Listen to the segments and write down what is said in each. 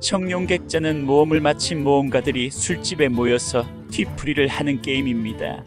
청룡객자는 모험을 마친 모험가들이 술집에 모여서 뒤풀이를 하는 게임입니다.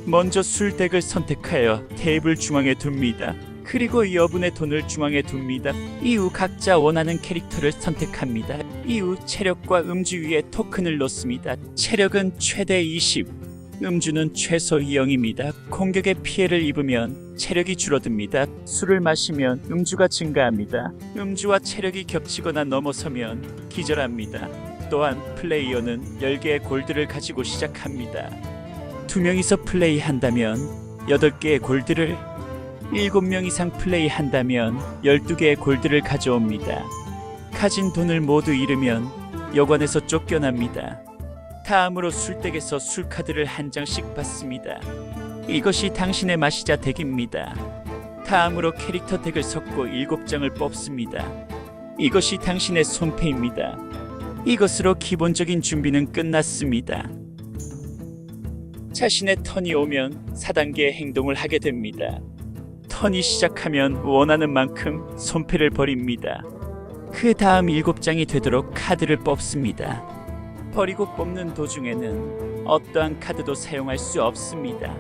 먼저 술덱을 선택하여 테이블 중앙에 둡니다. 그리고 여분의 돈을 중앙에 둡니다. 이후 각자 원하는 캐릭터를 선택합니다. 이후 체력과 음주 위에 토큰을 놓습니다. 체력은 최대 20, 음주는 최소 0입니다. 공격에 피해를 입으면 체력이 줄어듭니다. 술을 마시면 음주가 증가합니다. 음주와 체력이 겹치거나 넘어서면 기절합니다. 또한 플레이어는 10개의 골드를 가지고 시작합니다. 2명 플레이한다면 8개의 골드를, 7명 이상 플레이한다면 12개의 골드를 가져옵니다. 가진 돈을 모두 잃으면 여관에서 쫓겨납니다. 다음으로 술덱에서 술카드를 한 장씩 받습니다. 이것이 당신의 마시자 덱입니다. 다음으로 캐릭터 덱을 섞고 7장을 뽑습니다. 이것이 당신의 손패입니다. 이것으로 기본적인 준비는 끝났습니다. 자신의 턴이 오면 4단계의 행동을 하게 됩니다. 턴이 시작하면 원하는 만큼 손패를 버립니다. 그 다음 7장이 되도록 카드를 뽑습니다. 버리고 뽑는 도중에는 어떠한 카드도 사용할 수 없습니다.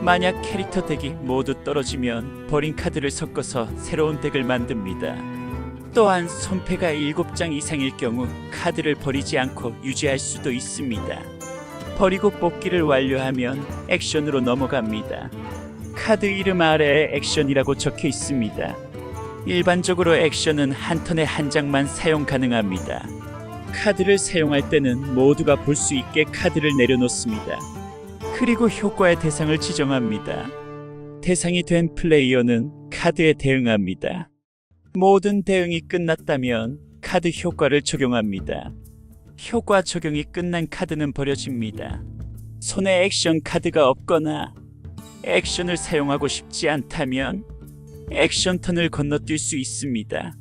만약 캐릭터 덱이 모두 떨어지면 버린 카드를 섞어서 새로운 덱을 만듭니다. 또한 손패가 7장 이상일 경우 카드를 버리지 않고 유지할 수도 있습니다. 버리고 뽑기를 완료하면 액션으로 넘어갑니다. 카드 이름 아래에 액션이라고 적혀 있습니다. 일반적으로 액션은 한 턴에 한 장만 사용 가능합니다. 카드를 사용할 때는 모두가 볼 수 있게 카드를 내려놓습니다. 그리고 효과의 대상을 지정합니다. 대상이 된 플레이어는 카드에 대응합니다. 모든 대응이 끝났다면 카드 효과를 적용합니다. 효과 적용이 끝난 카드는 버려집니다. 손에 액션 카드가 없거나 액션을 사용하고 싶지 않다면 액션 턴을 건너뛸 수 있습니다.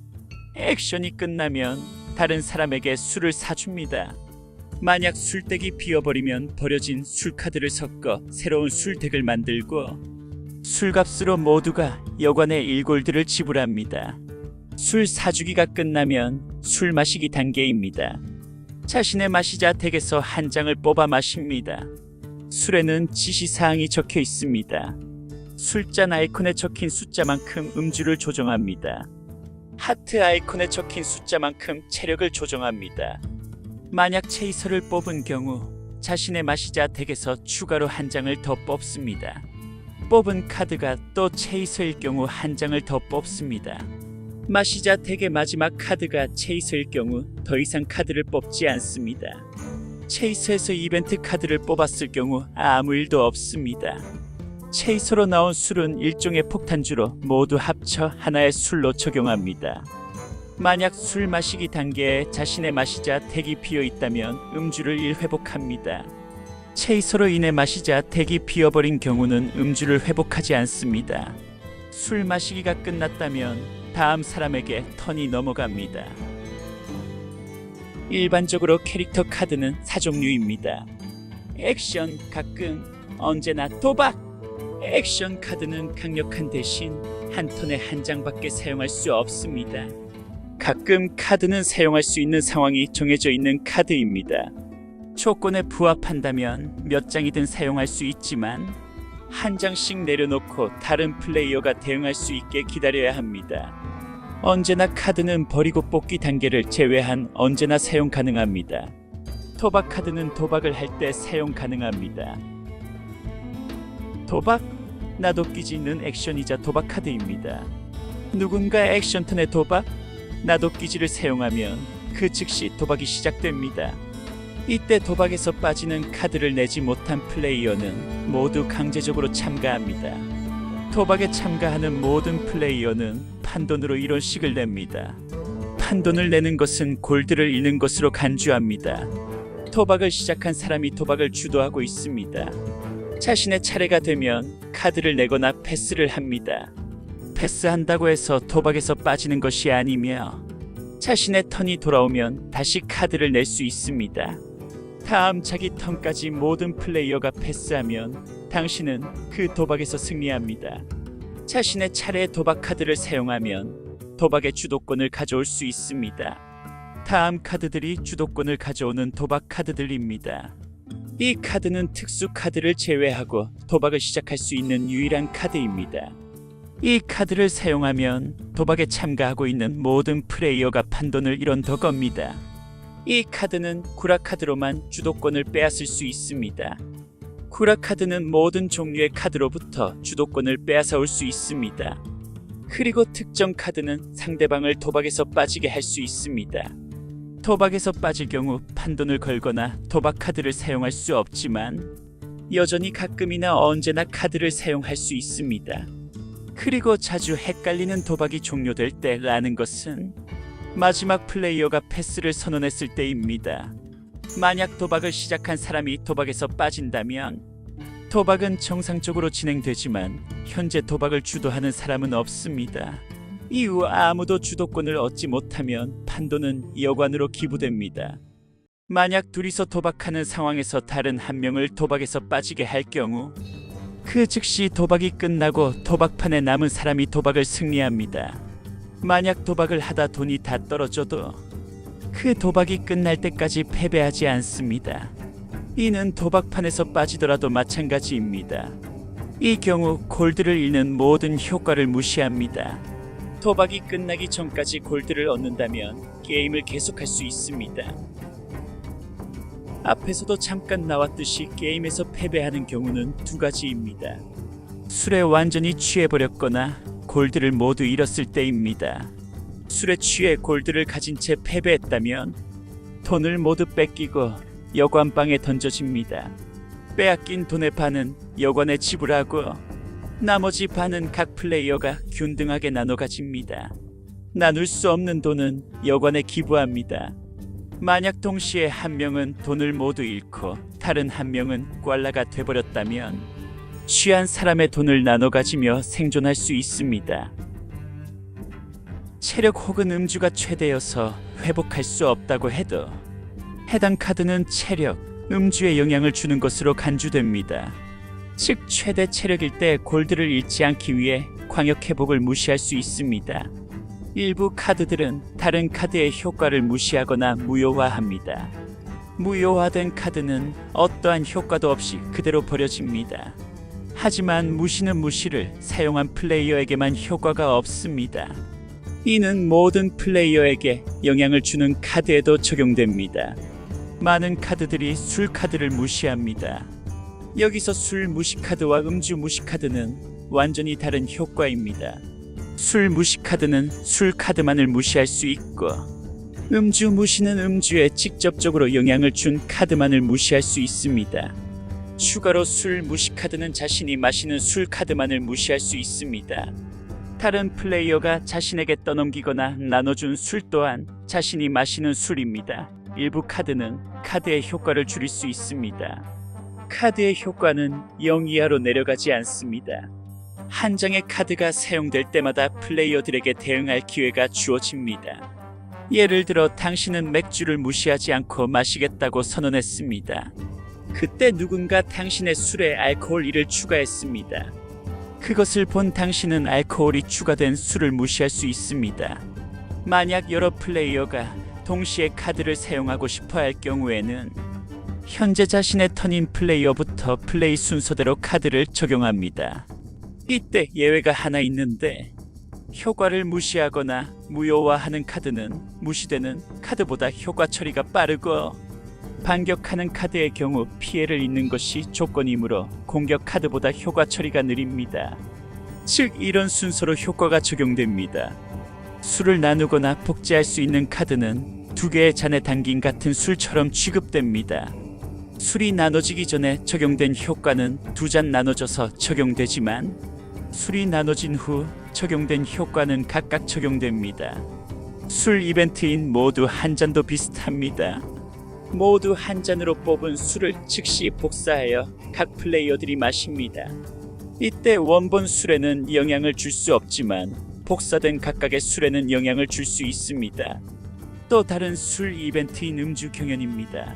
액션이 끝나면 다른 사람에게 술을 사줍니다. 만약 술덱이 비어버리면 버려진 술카드를 섞어 새로운 술덱을 만들고 술값으로 모두가 여관에 1골드를 지불합니다. 술 사주기가 끝나면 술 마시기 단계입니다. 자신의 마시자 덱에서 한 장을 뽑아 마십니다. 술에는 지시사항이 적혀 있습니다. 술잔 아이콘에 적힌 숫자만큼 음주를 조정합니다. 하트 아이콘에 적힌 숫자만큼 체력을 조정합니다. 만약 체이서를 뽑은 경우 자신의 마시자 덱에서 추가로 한 장을 더 뽑습니다. 뽑은 카드가 또 체이서일 경우 한 장을 더 뽑습니다. 마시자 덱의 마지막 카드가 체이서일 경우 더 이상 카드를 뽑지 않습니다. 체이서에서 이벤트 카드를 뽑았을 경우 아무 일도 없습니다. 체이서로 나온 술은 일종의 폭탄주로 모두 합쳐 하나의 술로 적용합니다. 만약 술 마시기 단계에 자신의 마시자 덱이 비어 있다면 음주를 1회복합니다. 체이서로 인해 마시자 덱이 비어버린 경우는 음주를 회복하지 않습니다. 술 마시기가 끝났다면 다음 사람에게 턴이 넘어갑니다. 일반적으로 캐릭터 카드는 4종류입니다. 액션, 가끔, 언제나 도박! 액션 카드는 강력한 대신 한 턴에 한 장밖에 사용할 수 없습니다. 가끔 카드는 사용할 수 있는 상황이 정해져 있는 카드입니다. 조건에 부합한다면 몇 장이든 사용할 수 있지만 한 장씩 내려놓고 다른 플레이어가 대응할 수 있게 기다려야 합니다. 언제나 카드는 버리고 뽑기 단계를 제외한 언제나 사용 가능합니다. 도박 카드는 도박을 할 때 사용 가능합니다. 도박? 나도끼지는 액션이자 도박 카드입니다. 누군가 액션 턴에 도박? 나도끼지를 사용하면 그 즉시 도박이 시작됩니다. 이때 도박에서 빠지는 카드를 내지 못한 플레이어는 모두 강제적으로 참가합니다. 도박에 참가하는 모든 플레이어는 판돈으로 1원씩을 냅니다. 판돈을 내는 것은 골드를 잃는 것으로 간주합니다. 도박을 시작한 사람이 도박을 주도하고 있습니다. 자신의 차례가 되면 카드를 내거나 패스를 합니다. 패스한다고 해서 도박에서 빠지는 것이 아니며 자신의 턴이 돌아오면 다시 카드를 낼 수 있습니다. 다음 자기 턴까지 모든 플레이어가 패스하면 당신은 그 도박에서 승리합니다. 자신의 차례에 도박 카드를 사용하면 도박의 주도권을 가져올 수 있습니다. 다음 카드들이 주도권을 가져오는 도박 카드들입니다. 이 카드는 특수 카드를 제외하고 도박을 시작할 수 있는 유일한 카드입니다. 이 카드를 사용하면 도박에 참가하고 있는 모든 플레이어가 판돈을 잃어더 겁니다. 이 카드는 구라 카드로만 주도권을 빼앗을 수 있습니다. 구라 카드는 모든 종류의 카드로부터 주도권을 빼앗아 올 수 있습니다. 그리고 특정 카드는 상대방을 도박에서 빠지게 할 수 있습니다. 도박에서 빠질 경우 판돈을 걸거나 도박 카드를 사용할 수 없지만 여전히 가끔이나 언제나 카드를 사용할 수 있습니다. 그리고 자주 헷갈리는 도박이 종료될 때라는 것은 마지막 플레이어가 패스를 선언했을 때입니다. 만약 도박을 시작한 사람이 도박에서 빠진다면 도박은 정상적으로 진행되지만 현재 도박을 주도하는 사람은 없습니다. 이후 아무도 주도권을 얻지 못하면 판돈은 여관으로 기부됩니다. 만약 둘이서 도박하는 상황에서 다른 한 명을 도박에서 빠지게 할 경우 그 즉시 도박이 끝나고 도박판에 남은 사람이 도박을 승리합니다. 만약 도박을 하다 돈이 다 떨어져도 그 도박이 끝날 때까지 패배하지 않습니다. 이는 도박판에서 빠지더라도 마찬가지입니다. 이 경우 골드를 잃는 모든 효과를 무시합니다. 도박이 끝나기 전까지 골드를 얻는다면 게임을 계속할 수 있습니다. 앞에서도 잠깐 나왔듯이 게임에서 패배하는 경우는 두 가지입니다. 술에 완전히 취해버렸거나 골드를 모두 잃었을 때입니다. 술에 취해 골드를 가진 채 패배했다면 돈을 모두 뺏기고 여관방에 던져집니다. 빼앗긴 돈의 반은 여관에 지불하고 나머지 반은 각 플레이어가 균등하게 나눠 가집니다. 나눌 수 없는 돈은 여관에 기부합니다. 만약 동시에 한 명은 돈을 모두 잃고 다른 한 명은 꽐라가 돼버렸다면 취한 사람의 돈을 나눠 가지며 생존할 수 있습니다. 체력 혹은 음주가 최대여서 회복할 수 없다고 해도 해당 카드는 체력, 음주에 영향을 주는 것으로 간주됩니다. 즉 최대 체력일 때 골드를 잃지 않기 위해 광역 회복을 무시할 수 있습니다. 일부 카드들은 다른 카드의 효과를 무시하거나 무효화합니다. 무효화된 카드는 어떠한 효과도 없이 그대로 버려집니다. 하지만 무시는 무시를 사용한 플레이어에게만 효과가 없습니다. 이는 모든 플레이어에게 영향을 주는 카드에도 적용됩니다. 많은 카드들이 술 카드를 무시합니다. 여기서 술 무시 카드와 음주 무시 카드는 완전히 다른 효과입니다. 술 무시 카드는 술 카드만을 무시할 수 있고 음주 무시는 음주에 직접적으로 영향을 준 카드만을 무시할 수 있습니다. 추가로 술 무시 카드는 자신이 마시는 술 카드만을 무시할 수 있습니다. 다른 플레이어가 자신에게 떠넘기거나 나눠준 술 또한 자신이 마시는 술입니다. 일부 카드는 카드의 효과를 줄일 수 있습니다. 카드의 효과는 0 이하로 내려가지 않습니다. 한 장의 카드가 사용될 때마다 플레이어들에게 대응할 기회가 주어집니다. 예를 들어 당신은 맥주를 무시하지 않고 마시겠다고 선언했습니다. 그때 누군가 당신의 술에 알코올 1을 추가했습니다. 그것을 본 당신은 알코올이 추가된 술을 무시할 수 있습니다. 만약 여러 플레이어가 동시에 카드를 사용하고 싶어 할 경우에는 현재 자신의 턴인 플레이어부터 플레이 순서대로 카드를 적용합니다. 이때 예외가 하나 있는데 효과를 무시하거나 무효화하는 카드는 무시되는 카드보다 효과 처리가 빠르고 반격하는 카드의 경우 피해를 입는 것이 조건이므로 공격 카드보다 효과 처리가 느립니다. 즉 이런 순서로 효과가 적용됩니다. 술을 나누거나 복제할 수 있는 카드는 두 개의 잔에 담긴 같은 술처럼 취급됩니다. 술이 나눠지기 전에 적용된 효과는 두 잔 나눠져서 적용되지만 술이 나눠진 후 적용된 효과는 각각 적용됩니다. 술 이벤트인 모두 한 잔도 비슷합니다. 모두 한 잔으로 뽑은 술을 즉시 복사하여 각 플레이어들이 마십니다. 이때 원본 술에는 영향을 줄 수 없지만 복사된 각각의 술에는 영향을 줄 수 있습니다. 또 다른 술 이벤트인 음주 경연입니다.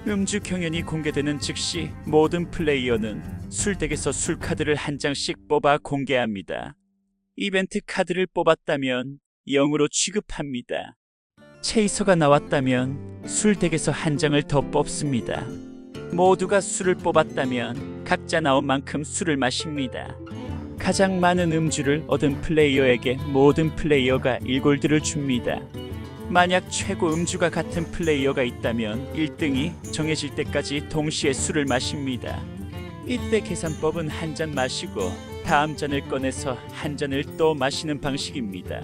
음주 경연이 공개되는 즉시 모든 플레이어는 술덱에서 술 카드를 한 장씩 뽑아 공개합니다. 이벤트 카드를 뽑았다면 0으로 취급합니다. 체이서가 나왔다면 술덱에서 한 장을 더 뽑습니다. 모두가 술을 뽑았다면 각자 나온 만큼 술을 마십니다. 가장 많은 음주를 얻은 플레이어에게 모든 플레이어가 1골드를 줍니다. 만약 최고 음주가 같은 플레이어가 있다면 1등이 정해질 때까지 동시에 술을 마십니다. 이때 계산법은 한 잔 마시고 다음 잔을 꺼내서 한 잔을 또 마시는 방식입니다.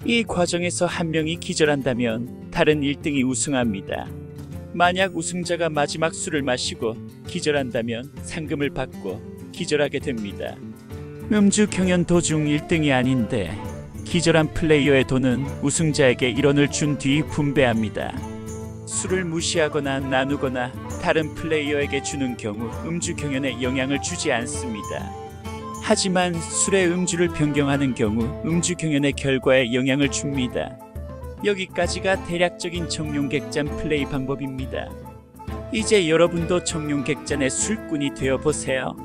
이 과정에서 한 명이 기절한다면 다른 1등이 우승합니다. 만약 우승자가 마지막 술을 마시고 기절한다면 상금을 받고 기절하게 됩니다. 음주 경연 도중 1등이 아닌데 기절한 플레이어의 돈은 우승자에게 1원을 준 뒤 분배합니다. 술을 무시하거나 나누거나 다른 플레이어에게 주는 경우 음주 경연에 영향을 주지 않습니다. 하지만 술의 음주를 변경하는 경우 음주 경연의 결과에 영향을 줍니다. 여기까지가 대략적인 청룡객잔 플레이 방법입니다. 이제 여러분도 청룡객잔의 술꾼이 되어 보세요.